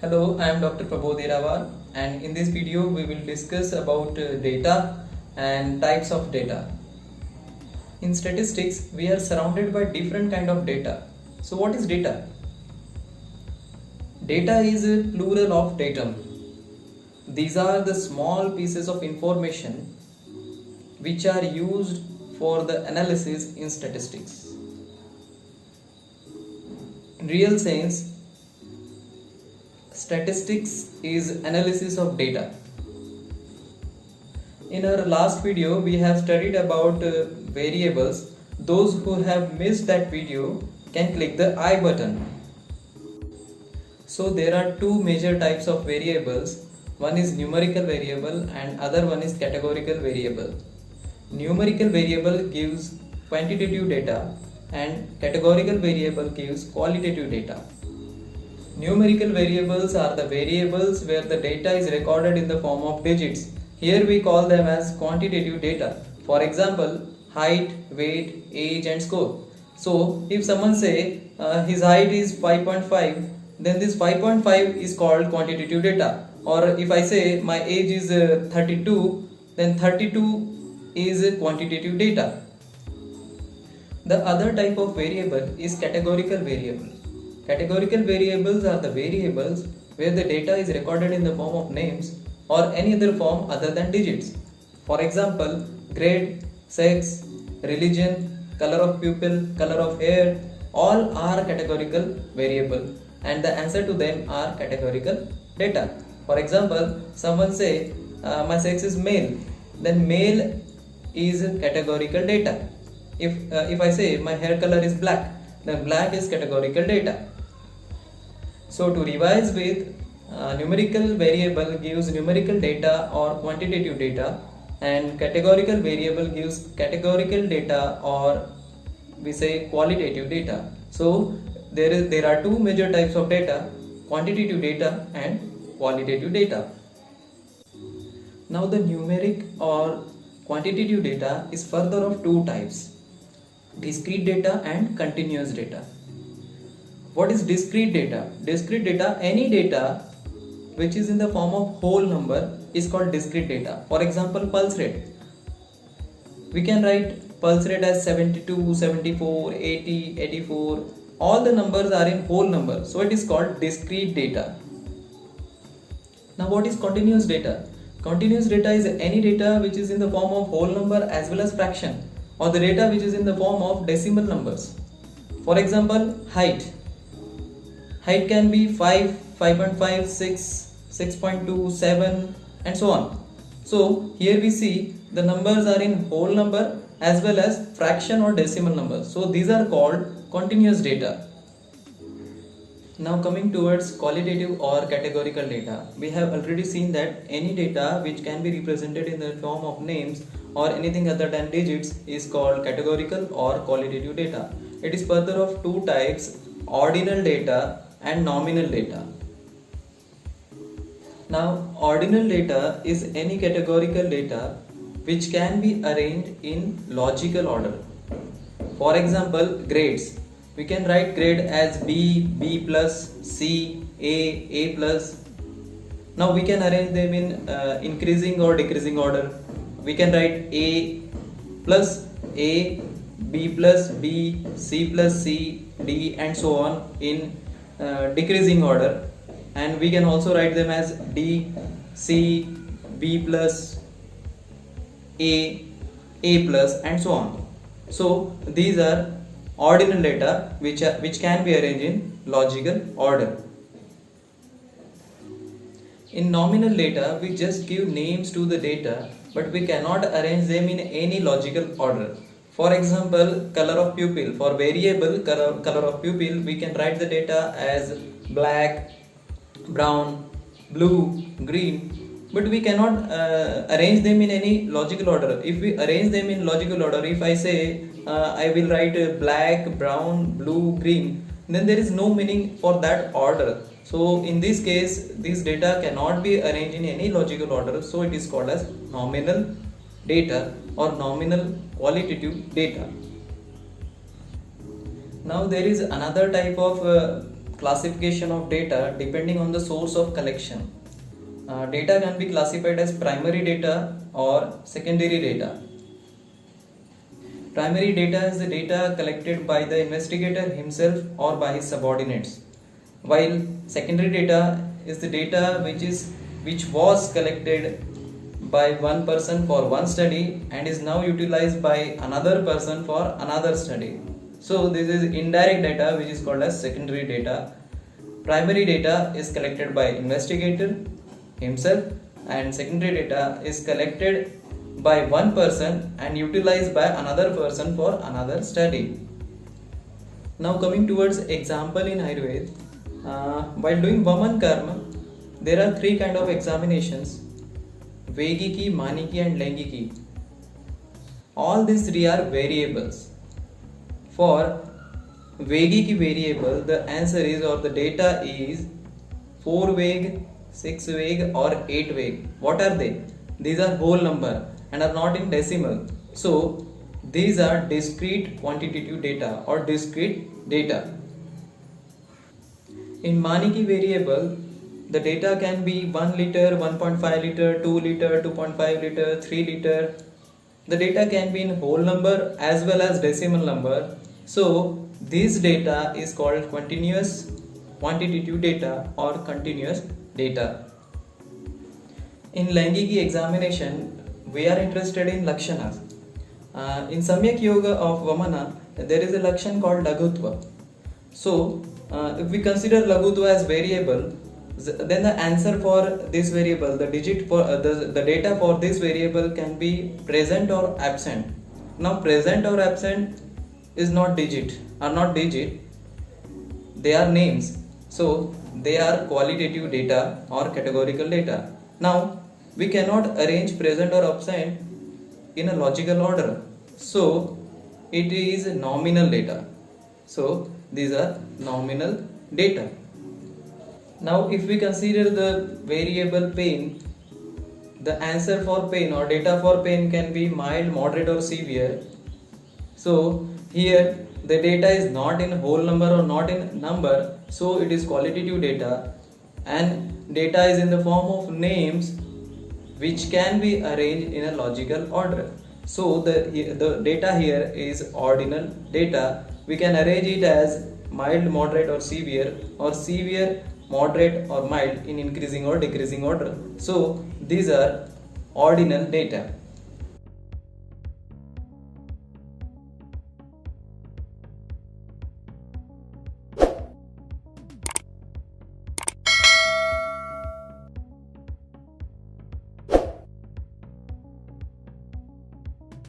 Hello, I am Dr. Prabodh Yerawar, and in this video we will discuss about data and types of data. In statistics, we are surrounded by different kind of data. So what is data? Data is a plural of datum. These are the small pieces of information which are used for the analysis in statistics. In real sense, statistics is analysis of data. In our last video, we have studied about variables. Those who have missed that video can click the I button. So there are two major types of variables. One is numerical variable and other one is categorical variable. Numerical variable gives quantitative data and categorical variable gives qualitative data. Numerical variables are the variables where the data is recorded in the form of digits. Here we call them as quantitative data. For example, height, weight, age and score. So if someone say his height is 5.5, then this 5.5 is called quantitative data. Or if I say my age is 32, then 32 is quantitative data. The other type of variable is categorical variable. Categorical variables are the variables where the data is recorded in the form of names or any other form other than digits. For example, grade, sex, religion, color of pupil, color of hair, all are categorical variable and the answer to them are categorical data. For example, someone say my sex is male, then male is categorical data. If I say my hair color is black, then black is categorical data. So to revise with, numerical variable gives numerical data or quantitative data and categorical variable gives categorical data or we say qualitative data. So there are two major types of data, quantitative data and qualitative data. Now the numeric or quantitative data is further of two types, discrete data and continuous data. What is discrete data? Discrete data, any data which is in the form of whole number is called discrete data. For example, pulse rate. We can write pulse rate as 72, 74, 80, 84. All the numbers are in whole number. So it is called discrete data. Now what is continuous data? Continuous data is any data which is in the form of whole number as well as fraction, or the data which is in the form of decimal numbers. For example, height. Height can be 5, 5.5, 6, 6.2, 7 and so on. So here we see the numbers are in whole number as well as fraction or decimal numbers. So these are called continuous data. Now coming towards qualitative or categorical data, we have already seen that any data which can be represented in the form of names or anything other than digits is called categorical or qualitative data. It is further of two types, ordinal data and nominal data. Now ordinal data is any categorical data which can be arranged in logical order. For example, grades. We can write grade as B, B plus, C, A plus. Now we can arrange them in increasing or decreasing order. We can write A plus A, B plus B, C plus C, D and so on in decreasing order, and we can also write them as D, C, B plus, A plus and so on. So these are ordinal data which can be arranged in logical order. In nominal data, we just give names to the data, but we cannot arrange them in any logical order. For example, color of pupil. For variable color of pupil, we can write the data as black, brown, blue, green, but we cannot arrange them in any logical order. If we arrange them in logical order, if I say I will write black, brown, blue, green, then there is no meaning for that order. So in this case, this data cannot be arranged in any logical order, so it is called as nominal data or nominal qualitative data. Now there is another type of classification of data depending on the source of collection. Data can be classified as primary data or secondary data. Primary data is the data collected by the investigator himself or by his subordinates, while secondary data is the data which was collected by one person for one study and is now utilized by another person for another study. So this is indirect data, which is called as secondary data. Primary data is collected by investigator himself, and secondary data is collected by one person and utilized by another person for another study. Now coming towards example in Ayurved, while doing Vaman Karma, there are three kind of examinations: Vegiki, Maniki and Laingiki. All these three are variables. For Vegiki variable, the answer is, or the data is 4 Veg, 6 Veg or 8 Veg. What are they? These are whole number and are not in decimal. So these are discrete quantitative data or discrete data. In Maniki variable, the data can be 1 liter, 1.5 liter, 2 liter, 2.5 liter, 3 liter. The data can be in whole number as well as decimal number. So this data is called continuous quantitative data or continuous data. In Laingiki examination, we are interested in lakshanas. In Samyak Yoga of Vamana, there is a lakshan called Lagutva. So if we consider Lagutva as variable, then the answer for this variable, the digit for the data for this variable can be present or absent. Now present or absent is not digit, they are names. So they are qualitative data or categorical data. Now we cannot arrange present or absent in a logical order. So it is nominal data. So these are nominal data. Now if we consider the variable pain, the answer for pain or data for pain can be mild, moderate or severe. So here the data is not in whole number or not in number, so it is qualitative data, and data is in the form of names which can be arranged in a logical order. So the data here is ordinal data. We can arrange it as mild, moderate or severe, moderate or mild in increasing or decreasing order. So these are ordinal data.